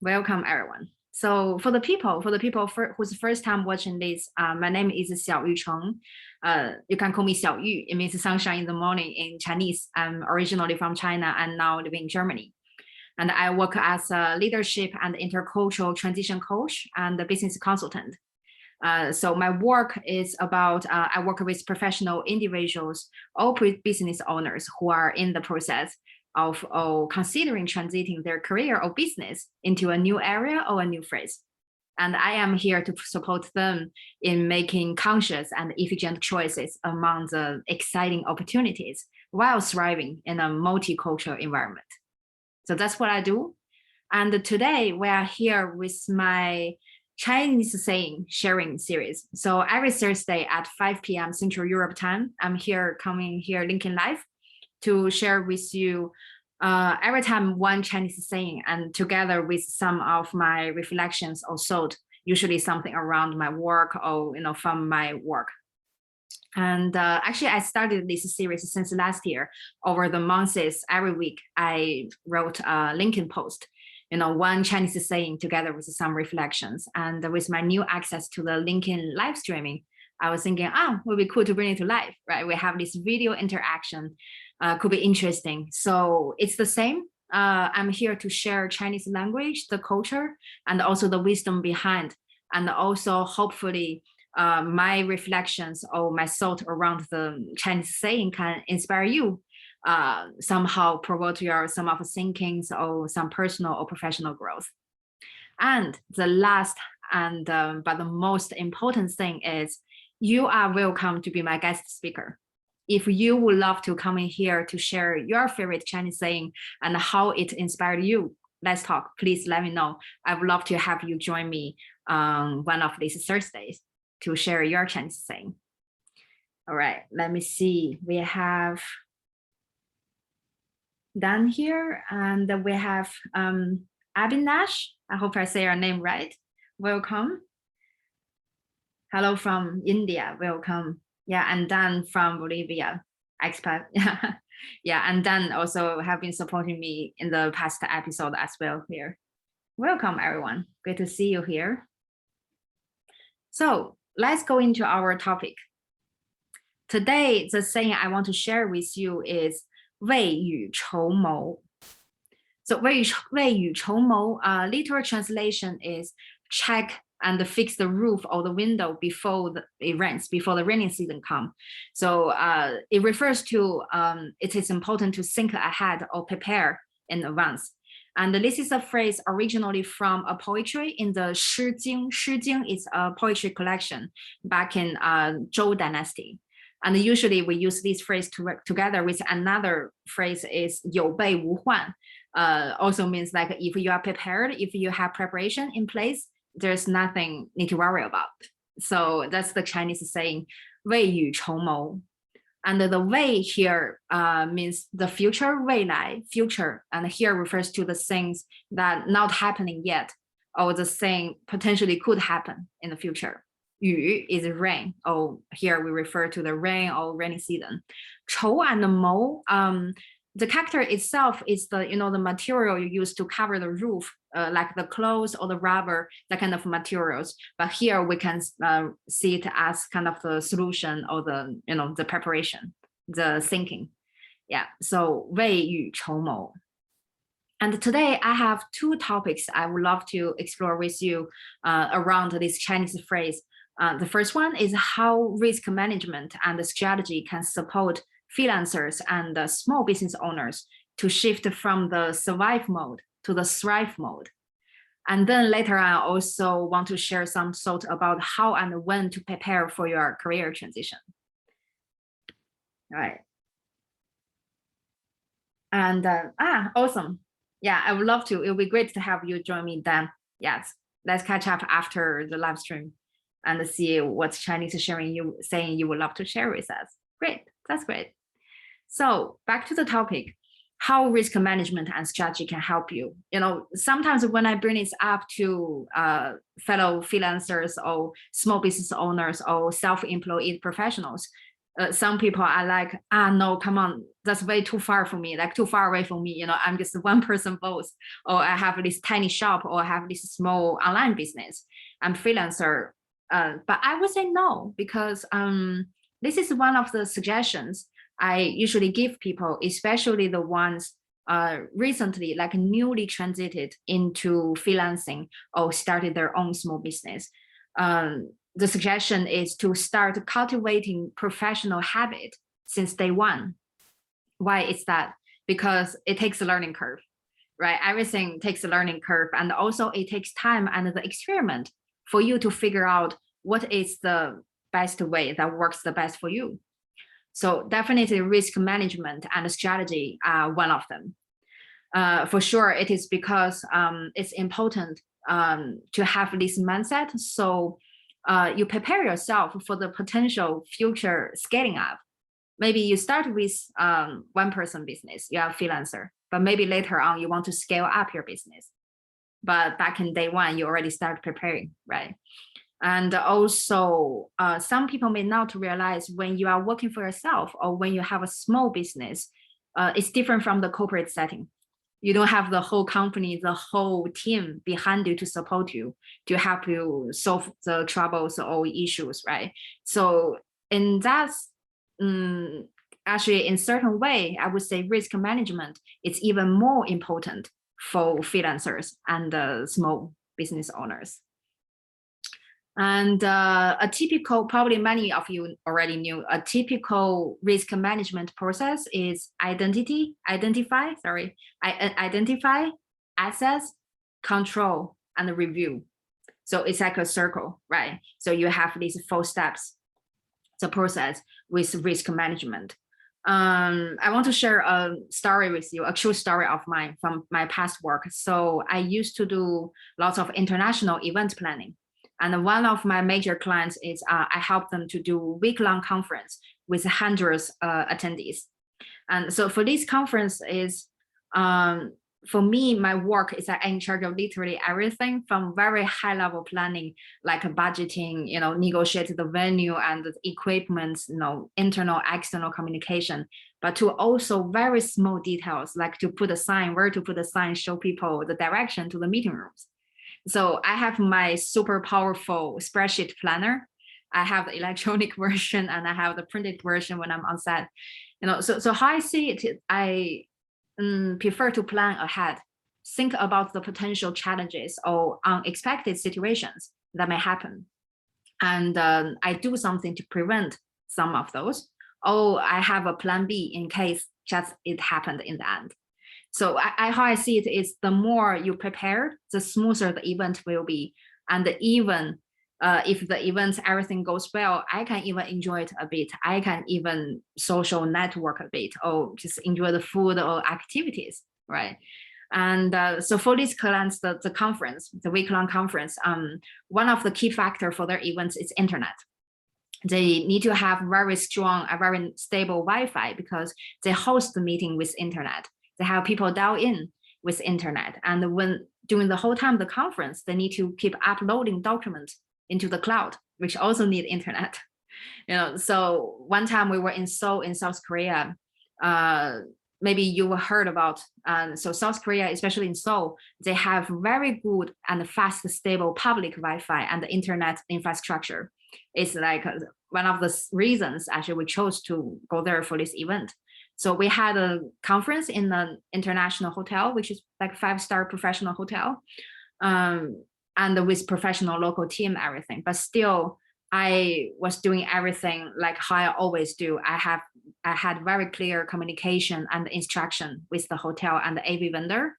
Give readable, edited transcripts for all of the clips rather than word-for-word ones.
Welcome, everyone. So for the people who's first time watching this, my name is XIAO-YU. You can call me XIAO-YU. It means sunshine in the morning in Chinese. I'm originally from China and now living in Germany. And I work as a leadership and intercultural transition coach and a business consultant. So my work is about, I work with professional individuals or business owners who are in the process of considering transiting their career or business into a new area or a new phase. And I am here to support them in making conscious and efficient choices among the exciting opportunities while thriving in a multicultural environment. So that's what I do. And today we are here with my Chinese saying sharing series. So every Thursday at 5 p.m. Central Europe time, I'm coming here linking live to share with you every time one Chinese saying, and together with some of my reflections or thought, usually something around my work or from my work. And actually, I started this series since last year. Over the months, every week I wrote a LinkedIn post, one Chinese saying together with some reflections. And with my new access to the LinkedIn live streaming, I was thinking, it would be cool to bring it to life, right? We have this video interaction, could be interesting. So it's the same. I'm here to share Chinese language, the culture, and also the wisdom behind, and also hopefully my reflections or my thought around the Chinese saying can inspire you, somehow provoke your some of the thinkings or some personal or professional growth. And the last and but the most important thing is you are welcome to be my guest speaker. If you would love to come in here to share your favorite Chinese saying and how it inspired you, let's talk. Please let me know. I would love to have you join me one of these Thursdays to share your Chinese saying. All right, let me see. We have Dan here, and we have Abinash. I hope I say your name right. Welcome. Hello from India. Welcome. Yeah, and Dan from Bolivia, expat. Yeah, and Dan also have been supporting me in the past episode as well here. Welcome, everyone. Great to see you here. So let's go into our topic. Today, the saying I want to share with you is 未雨绸缪. So 未雨绸缪, literal translation is check and fix the roof or the window before it rains, before the raining season comes. So it refers to it is important to think ahead or prepare in advance. And this is a phrase originally from a poetry in the Shi Jing. Shi Jing is a poetry collection back in Zhou dynasty. And usually we use this phrase together with another phrase is 有备无患. Also means like if you are prepared, if you have preparation in place, there's nothing need to worry about. So that's the Chinese saying 未雨绸缪. And the 未 here means the future, 未来, future. And here refers to the things that not happening yet, or the thing potentially could happen in the future. 雨 is rain, or here we refer to the rain or rainy season. 绸 and 缪, the character itself is the the material you use to cover the roof, like the clothes or the rubber, that kind of materials. But here we can see it as kind of the solution or the the preparation, the thinking. Yeah. So 未雨绸缪. And today I have two topics I would love to explore with you around this Chinese phrase. The first one is how risk management and strategy can support freelancers and small business owners to shift from the survive mode to the thrive mode. And then later I also want to share some thoughts about how and when to prepare for your career transition. All right. And awesome. Yeah, I would love to. It would be great to have you join me then. Yes, let's catch up after the live stream and see what Chinese saying you would love to share with us. Great, that's great. So back to the topic, how risk management and strategy can help you. Sometimes when I bring this up to fellow freelancers or small business owners or self-employed professionals, Some people are like, no, come on, that's way too far for me, like too far away from me. I'm just one person boss, or I have this tiny shop, or I have this small online business. I'm freelancer. But I would say no, because this is one of the suggestions I usually give people, especially the ones recently, like newly transited into freelancing or started their own small business. The suggestion is to start cultivating professional habit since day one. Why is that? Because it takes a learning curve, right? Everything takes a learning curve, and also it takes time and the experiment for you to figure out what is the best way that works the best for you. So definitely risk management and strategy are one of them. For sure, it is because it's important to have this mindset. So you prepare yourself for the potential future scaling up. Maybe you start with one person business, you are a freelancer, but maybe later on you want to scale up your business. But back in day one, you already start preparing, right? And also, some people may not realize when you are working for yourself or when you have a small business, it's different from the corporate setting. You don't have the whole company, the whole team behind you to support you, to help you solve the troubles or issues, right? So in that, actually, in certain way, I would say risk management is even more important for freelancers and small business owners. And a typical, probably many of you already knew, a typical risk management process is identify, assess, control, and review. So it's like a circle, right? So you have these 4 steps, the process with risk management. I want to share a story with you, a true story of mine from my past work. So I used to do lots of international event planning. And one of my major clients is I help them to do week-long conference with hundreds attendees. And so for this conference is, for me, my work is I'm in charge of literally everything from very high level planning, like budgeting, negotiate the venue and the equipment, internal, external communication, but to also very small details, like to put a sign, where to put a sign, show people the direction to the meeting rooms. So I have my super powerful spreadsheet planner. I have the electronic version and I have the printed version when I'm on set. So how I see it, I prefer to plan ahead, think about the potential challenges or unexpected situations that may happen. And I do something to prevent some of those. Or I have a plan B in case just it happened in the end. So how I see it is the more you prepare, the smoother the event will be. And even if the event, everything goes well, I can even enjoy it a bit. I can even social network a bit or just enjoy the food or activities, right? And so for these clients, the conference, the week-long conference, one of the key factors for their events is internet. They need to have very strong, a very stable Wi-Fi because they host the meeting with internet. They have people dial in with internet. And when during the whole time of the conference, they need to keep uploading documents into the cloud, which also need internet. So one time we were in Seoul in South Korea. Maybe you heard about, so South Korea, especially in Seoul, they have very good and fast, stable public Wi-Fi and the internet infrastructure. It's like one of the reasons actually we chose to go there for this event. So we had a conference in an international hotel, which is like 5-star professional hotel, and with professional local team, everything. But still, I was doing everything like how I always do. I had very clear communication and instruction with the hotel and the AV vendor.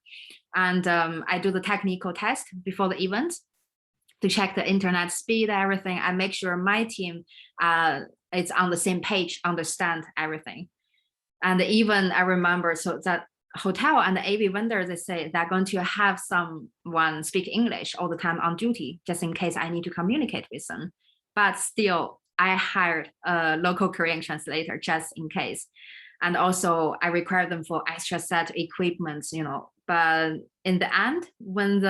And I do the technical test before the event to check the internet speed, everything. I make sure my team is on the same page, understand everything. And even I remember, so that hotel and the AV vendor, they say they're going to have someone speak English all the time on duty, just in case I need to communicate with them. But still, I hired a local Korean translator just in case. And also I required them for extra set equipment, but in the end, when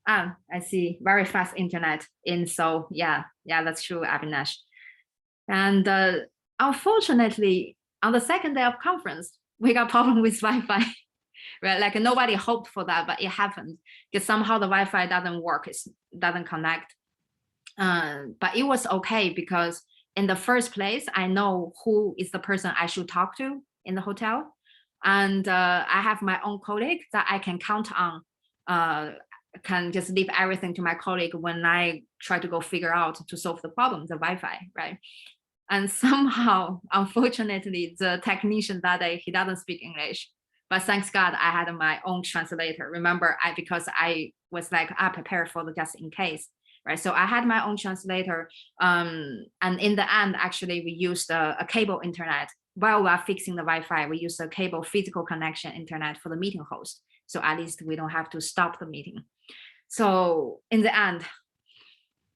I see very fast internet in Seoul. Yeah, that's true, Avinash. And unfortunately, on the second day of conference, we got problem with Wi-Fi, right? Like nobody hoped for that, but it happened because somehow the Wi-Fi doesn't work, it doesn't connect. But it was okay because in the first place, I know who is the person I should talk to in the hotel. And I have my own colleague that I can count on, can just leave everything to my colleague when I try to go figure out to solve the problem, the Wi-Fi, right? And somehow, unfortunately, the technician that day, he doesn't speak English. But thanks God, I had my own translator. Remember, because I was like, I prepared for the just in case, right? So I had my own translator. And in the end, actually, we used a cable internet. While we are fixing the Wi-Fi, we use a cable physical connection internet for the meeting host. So at least we don't have to stop the meeting. So in the end,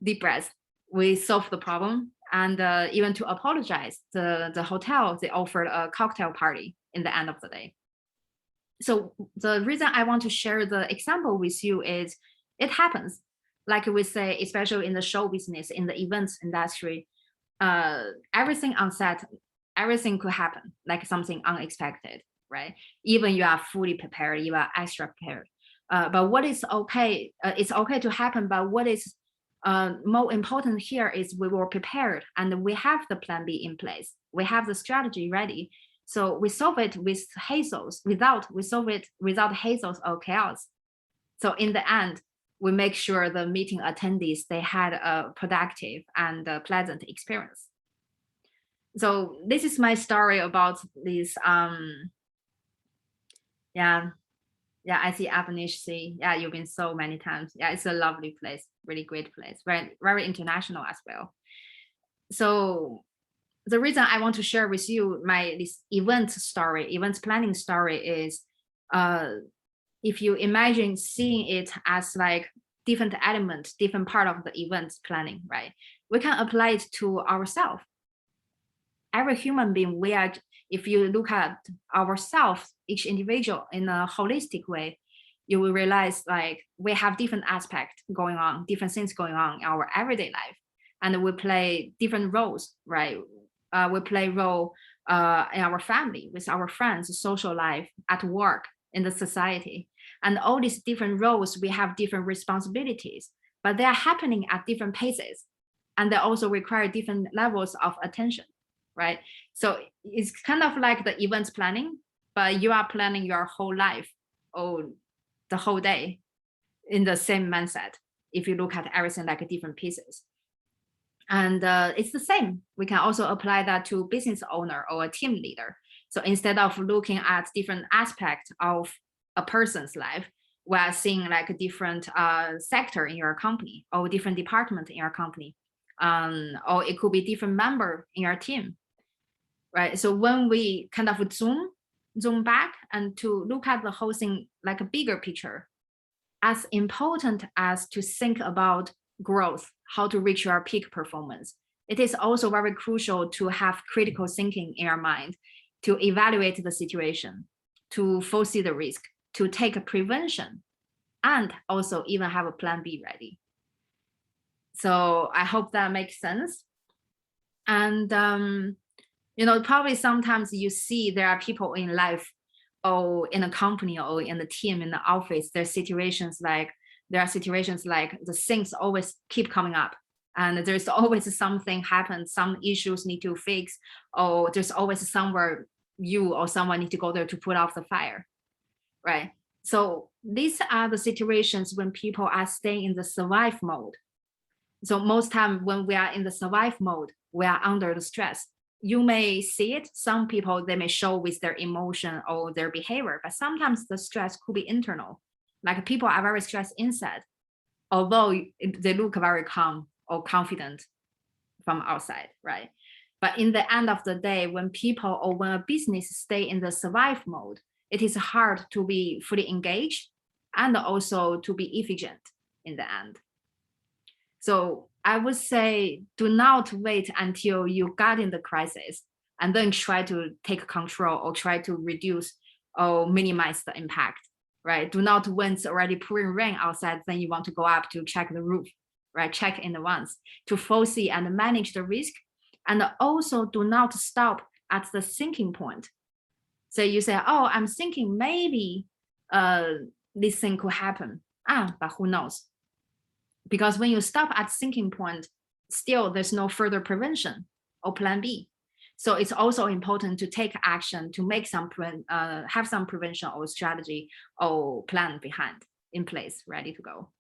deep breath, we solved the problem. And even to apologize, the hotel, they offered a cocktail party in the end of the day. So the reason I want to share the example with you is it happens. Like we say, especially in the show business, in the events industry, everything on set, everything could happen, like something unexpected, right? Even you are fully prepared, you are extra prepared. But what is okay, it's okay to happen, but what is more important here is we were prepared and we have the plan B in place. We have the strategy ready. So we solve it with hazels, we solve it without hazels or chaos. So in the end, we make sure the meeting attendees, they had a productive and a pleasant experience. So this is my story about this. Yeah, I see Avnish Sea. Yeah, you've been so many times. Yeah, it's a lovely place, really great place, very, very international as well. So the reason I want to share with you this event planning story is, if you imagine seeing it as like different element, different part of the event planning, right? We can apply it to ourselves. Every human being, if you look at ourselves, each individual in a holistic way, you will realize like we have different aspects going on, different things going on in our everyday life. And we play different roles, right? We play role in our family, with our friends, social life, at work, in the society. And all these different roles, we have different responsibilities, but they are happening at different paces. And they also require different levels of attention, right? So it's kind of like the events planning, but you are planning your whole life or the whole day in the same mindset. If you look at everything like different pieces. And it's the same. We can also apply that to business owner or a team leader. So instead of looking at different aspects of a person's life, we are seeing like a different sector in your company or different department in your company. Or it could be different member in your team, right? So when we kind of zoom back and to look at the whole thing like a bigger picture, as important as to think about growth, how to reach your peak performance, it is also very crucial to have critical thinking in your mind, to evaluate the situation, to foresee the risk, to take a prevention, and also even have a plan B ready. So I hope that makes sense. And probably sometimes you see there are people in life or in a company or in the team, in the office, there are situations like the things always keep coming up, and there's always something happens, some issues need to fix, or there's always somewhere you or someone need to go there to put out the fire, right? So these are the situations when people are staying in the survive mode. So most time when we are in the survive mode, we are under the stress. You may see it, some people, they may show with their emotion or their behavior, but sometimes the stress could be internal. Like people are very stressed inside, although they look very calm or confident from outside, right? But in the end of the day, when people or when a business stay in the survive mode, it is hard to be fully engaged and also to be efficient in the end. So I would say, do not wait until you got in the crisis and then try to take control or try to reduce or minimize the impact, right? Do not, when it's already pouring rain outside, then you want to go up to check the roof, right? Check in advance to foresee and manage the risk And also do not stop at the thinking point. So you say, oh, I'm thinking maybe this thing could happen. But who knows? Because when you stop at thinking point, still there's no further prevention or plan B. So it's also important to take action to make some have some prevention or strategy or plan behind in place, ready to go.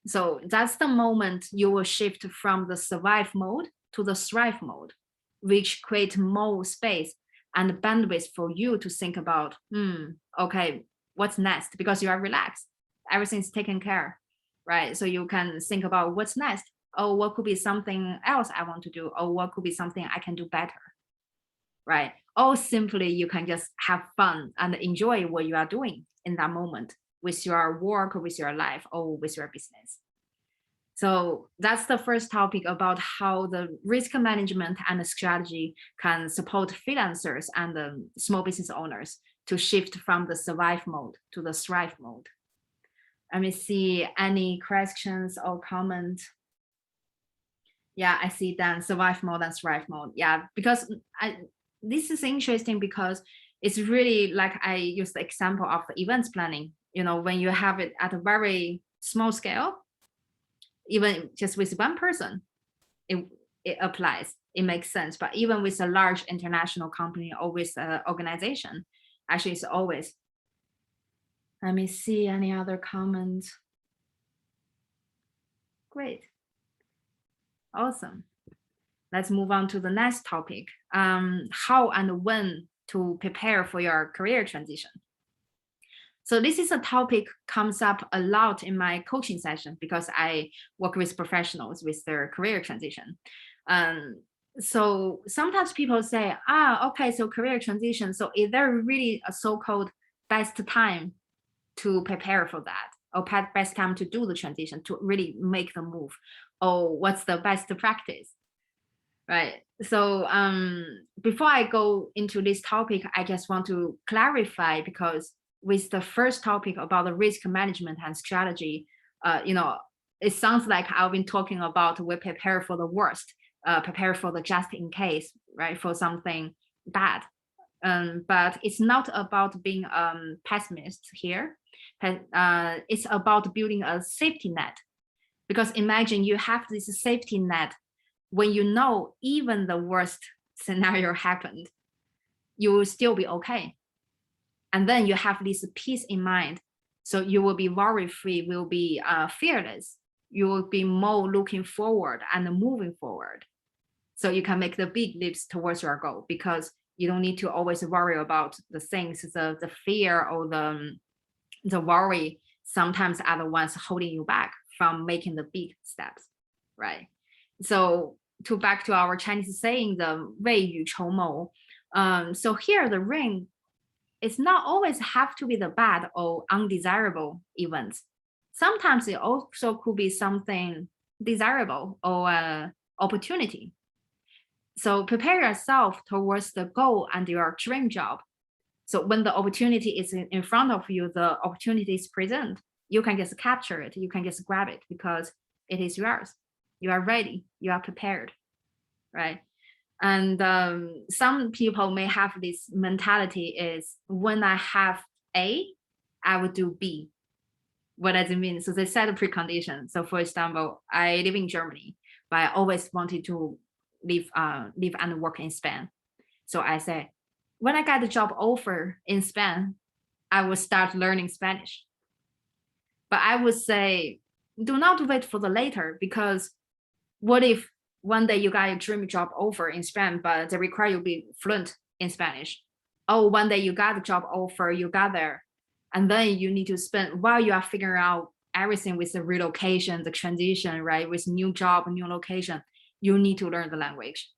So that's the moment you will shift from the survive mode to the thrive mode, which create more space and bandwidth for you to think about, okay, what's next? Because you are relaxed, everything's taken care, right? So you can think about what's next. Oh, what could be something else I want to do? Or what could be something I can do better, right? Or simply you can just have fun and enjoy what you are doing in that moment with your work, or with your life, or with your business. So that's the first topic about how the risk management and the strategy can support freelancers and small business owners to shift from the survive mode to the thrive mode. Let me see any questions or comments. Yeah, I see then survive mode and thrive mode. Yeah, because this is interesting because it's really like I use the example of the events planning. You know, when you have it at a very small scale, even just with one person, it applies, it makes sense. But even with a large international company or with an organization, actually it's always. Let me see any other comments. Great. Awesome. Let's move on to the next topic. How and when to prepare for your career transition. So this is a topic comes up a lot in my coaching session because I work with professionals with their career transition. So sometimes people say, okay, so career transition. So is there really a so-called best time to prepare for that, or best time to do the transition, to really make the move? Or what's the best practice? Right. So before I go into this topic, I just want to clarify, because with the first topic about the risk management and strategy, it sounds like I've been talking about we prepare for the worst, prepare for the just in case, right, for something bad. But it's not about being pessimist here. It's about building a safety net. Because imagine you have this safety net when you know even the worst scenario happened, you will still be okay. And then you have this peace in mind. So you will be worry-free, will be fearless. You will be more looking forward and moving forward. So you can make the big leaps towards your goal, because you don't need to always worry about the things, the fear or the worry sometimes are the ones holding you back from making the big steps, right? So back to our Chinese saying, the 未雨绸缪. So here the rain, it's not always have to be the bad or undesirable events. Sometimes it also could be something desirable or opportunity. So prepare yourself towards the goal and your dream job. So when the opportunity is in front of you, the opportunity is present, you can just capture it, you can just grab it, because it is yours. You are ready, you are prepared, right? And some people may have this mentality is, when I have A, I would do B. What does it mean? So they set a precondition. So for example, I live in Germany, but I always wanted to live and work in Spain. So I say, when I get a job offer in Spain, I will start learning Spanish. But I would say, do not wait for the later, because what if one day you got a dream job offer in Spain, but they require you to be fluent in Spanish? Oh, one day you got a job offer, you got there, and then you need to spend, while you are figuring out everything with the relocation, the transition, right, with new job, new location, you need to learn the language.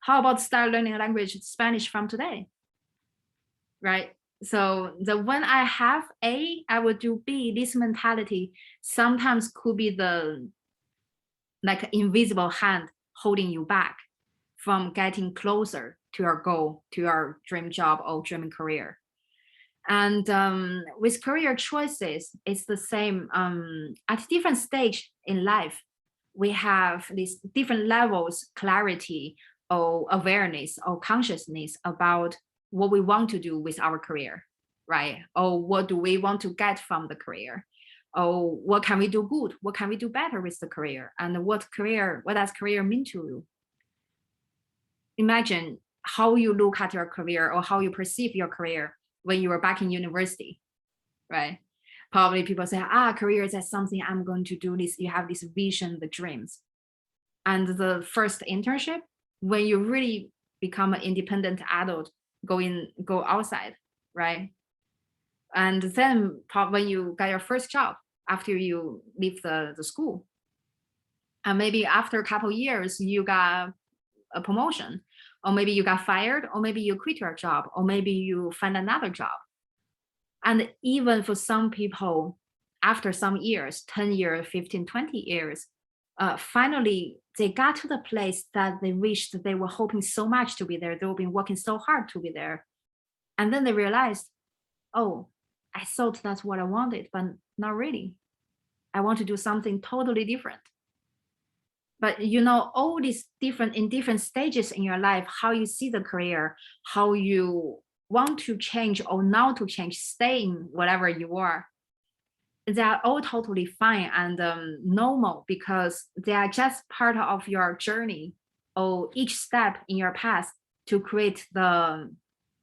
How about start learning a language, Spanish, from today, right? So when I have A, I will do B. This mentality sometimes could be the like invisible hand holding you back from getting closer to your goal, to your dream job or dream career. And with career choices, it's the same. At different stage in life, we have these different levels, clarity or awareness or consciousness about what we want to do with our career, right? Or what do we want to get from the career? Or what can we do good? What can we do better with the career? And what does career mean to you? Imagine how you look at your career or how you perceive your career when you were back in university, right? Probably people say, career is something I'm going to do this. You have this vision, the dreams. And the first internship, when you really become an independent adult, go outside, right? And then when you get your first job after you leave the school, and maybe after a couple of years, you got a promotion, or maybe you got fired, or maybe you quit your job, or maybe you find another job. And even for some people, after some years, 10 years, 15, 20 years, finally, they got to the place that they wished they were hoping so much to be there. They've been working so hard to be there. And then they realized, oh, I thought that's what I wanted, but not really. I want to do something totally different. But all these in different stages in your life, how you see the career, how you want to change or not to change, stay in whatever you are, they are all totally fine and normal, because they are just part of your journey or each step in your path to create the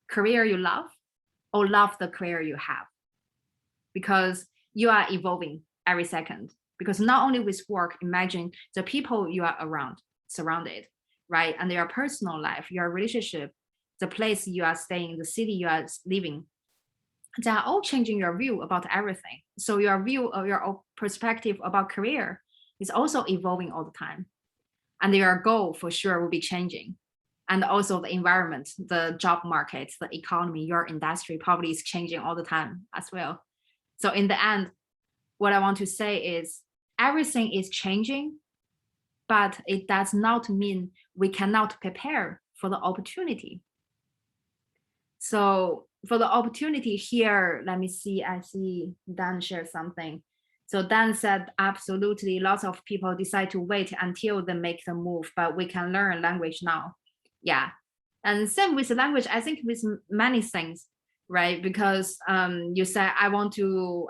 career you love or love the career you have. Because you are evolving every second. Because not only with work, imagine the people you are surrounded, right? And your personal life, your relationship, the place you are staying, the city you are living, they are all changing your view about everything. So your view or your perspective about career is also evolving all the time. And your goal for sure will be changing. And also the environment, the job market, the economy, your industry probably is changing all the time as well. So in the end, what I want to say is everything is changing, but it does not mean we cannot prepare for the opportunity. So for the opportunity here, let me see, I see Dan shared something. So Dan said, absolutely, lots of people decide to wait until they make the move, but we can learn language now. Yeah, and same with language, I think with many things, right? Because you said, I want to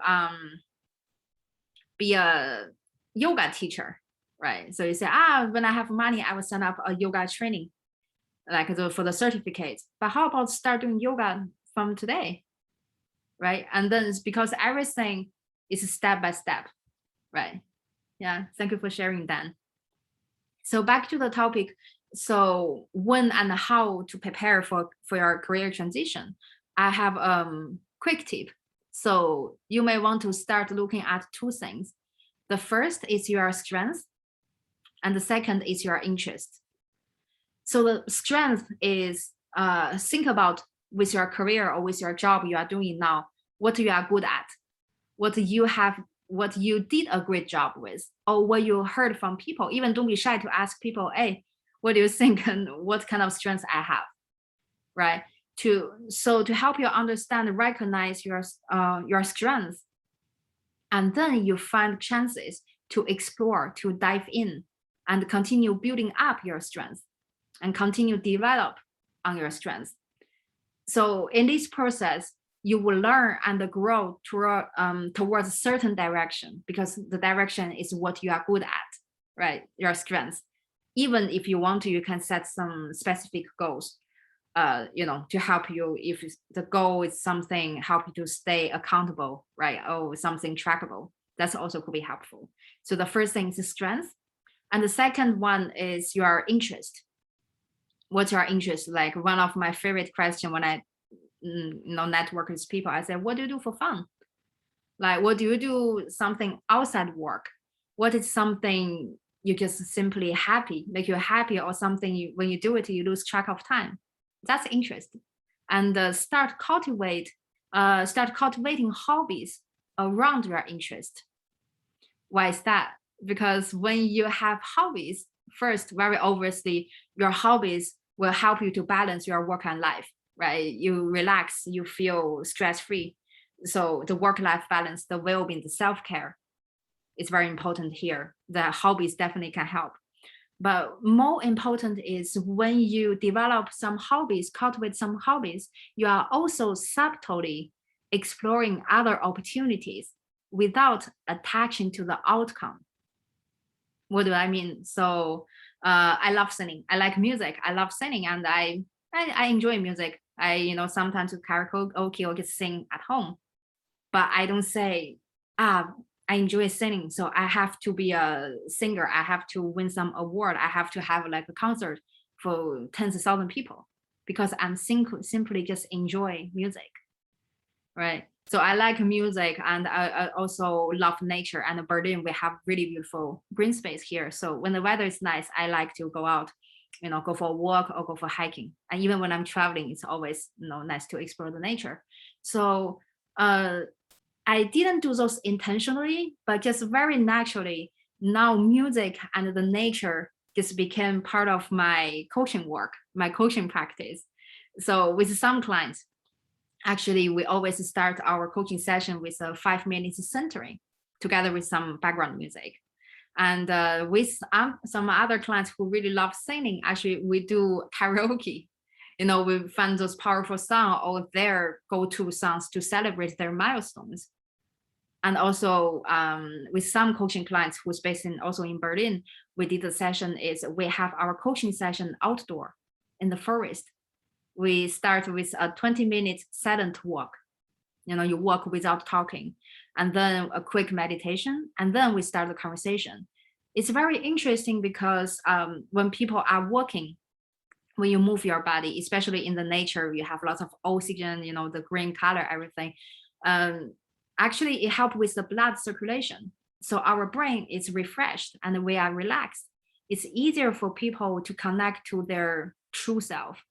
be a yoga teacher, right? So you say, when I have money, I will sign up a yoga training, like for the certificates. But how about start doing yoga from today, right? And then it's because everything is step by step, right? Yeah, thank you for sharing, Dan. So back to the topic. So when and how to prepare for your career transition, I have a quick tip. So you may want to start looking at two things. The first is your strength, and the second is your interest. So the strength is think about with your career or with your job you are doing now, what you are good at, what you did a great job with, or what you heard from people. Even don't be shy to ask people, hey, what do you think and what kind of strengths I have, right? To help you understand and recognize your strengths, and then you find chances to explore, to dive in, and continue building up your strengths and continue develop on your strengths. So in this process, you will learn and grow towards a certain direction, because the direction is what you are good at, right? Your strengths. Even if you want to, you can set some specific goals, to help you. If the goal is something, help you to stay accountable, right? Or something trackable, that's also could be helpful. So the first thing is strength. And the second one is your interest. What's your interest? Like one of my favorite questions when I network with people, I said, what do you do for fun? Like, what do you do something outside work? What is something you just simply make you happy, or something when you do it, you lose track of time? That's interesting. And start cultivating hobbies around your interest. Why is that? Because when you have hobbies, first, very obviously, your hobbies will help you to balance your work and life, right? You relax, you feel stress-free. So the work-life balance, the well-being, the self-care is very important here. The hobbies definitely can help. But more important is when you develop some hobbies, cultivate some hobbies, you are also subtly exploring other opportunities without attaching to the outcome. What do I mean? So I love singing. I like music. I love singing, and I enjoy music. Sometimes with karaoke or just sing at home. But I don't say, I enjoy singing, so I have to be a singer. I have to win some award. I have to have like a concert for tens of thousands of people because I'm simply just enjoy music, right? So I like music, and I also love nature. And in Berlin, we have really beautiful green space here. So when the weather is nice, I like to go out, go for a walk or go for hiking. And even when I'm traveling, it's always nice to explore the nature. So I didn't do those intentionally, but just very naturally. Now music and the nature just became part of my coaching work, my coaching practice. So with some clients, actually, we always start our coaching session with a 5 minutes centering together with some background music. And with some other clients who really love singing, actually, we do karaoke. We find those powerful songs or their go-to songs to celebrate their milestones. And also with some coaching clients who's based also in Berlin, we did the session is we have our coaching session outdoor in the forest. We start with a 20-minute silent walk. You walk without talking, and then a quick meditation, and then we start the conversation. It's very interesting because when people are walking, when you move your body, especially in the nature, you have lots of oxygen, the green color, everything. Actually, it helps with the blood circulation. So our brain is refreshed and we are relaxed. It's easier for people to connect to their true self,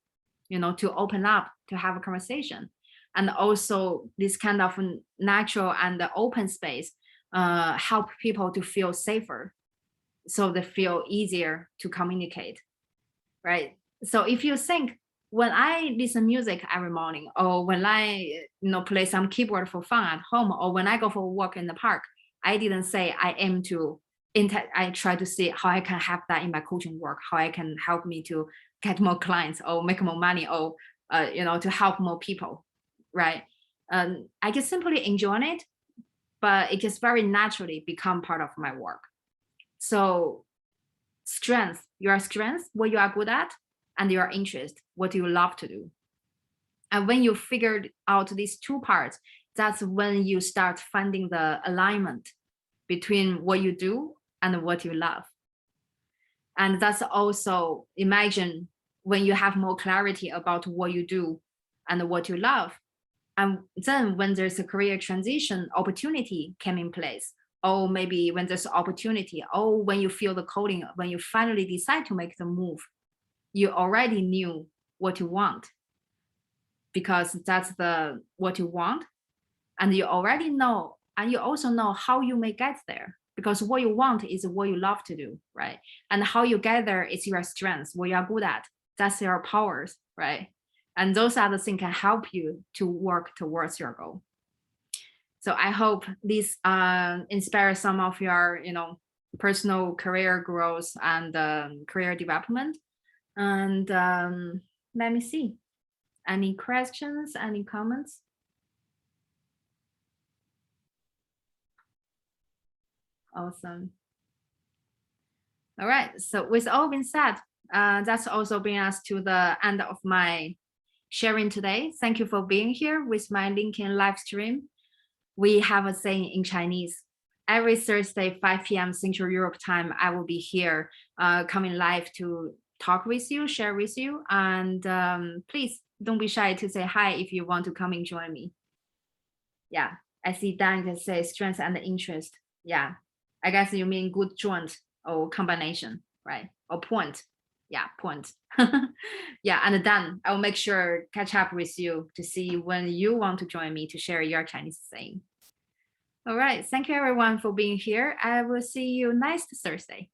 to open up, to have a conversation. And also this kind of natural and open space help people to feel safer. So they feel easier to communicate, right? So if you think, when I listen music every morning, or when I play some keyboard for fun at home, or when I go for a walk in the park, I didn't say I aim to I try to see how I can have that in my coaching work, how I can help me to get more clients or make more money, or to help more people, right? I just simply enjoy it, but it just very naturally become part of my work. So your strength, what you are good at, and your interest, what you love to do. And when you figured out these two parts, that's when you start finding the alignment between what you do and what you love. And that's also, imagine when you have more clarity about what you do and what you love. And then when there's a career transition opportunity came in place, or maybe when there's opportunity, or when you feel the calling, when you finally decide to make the move, you already knew what you want, because that's what you want, and you already know, and you also know how you may get there, because what you want is what you love to do, right? And how you get there is your strengths, what you are good at, that's your powers, right? And those are the things can help you to work towards your goal. So I hope this inspires some of your personal career growth and career development. And let me see. Any questions, any comments? Awesome. All right. So with all being said, that's also bring us to the end of my sharing today. Thank you for being here with my LinkedIn live stream. We have a saying in Chinese. Every Thursday, 5 p.m. Central Europe time, I will be here coming live to talk with you, share with you. And please don't be shy to say hi if you want to come and join me. Yeah, I see Dan can say strength and interest. Yeah, I guess you mean good joint or combination, right? Or point. Yeah, point. Yeah, and Dan, I will make sure catch up with you to see when you want to join me to share your Chinese saying. All right, thank you everyone for being here. I will see you next Thursday.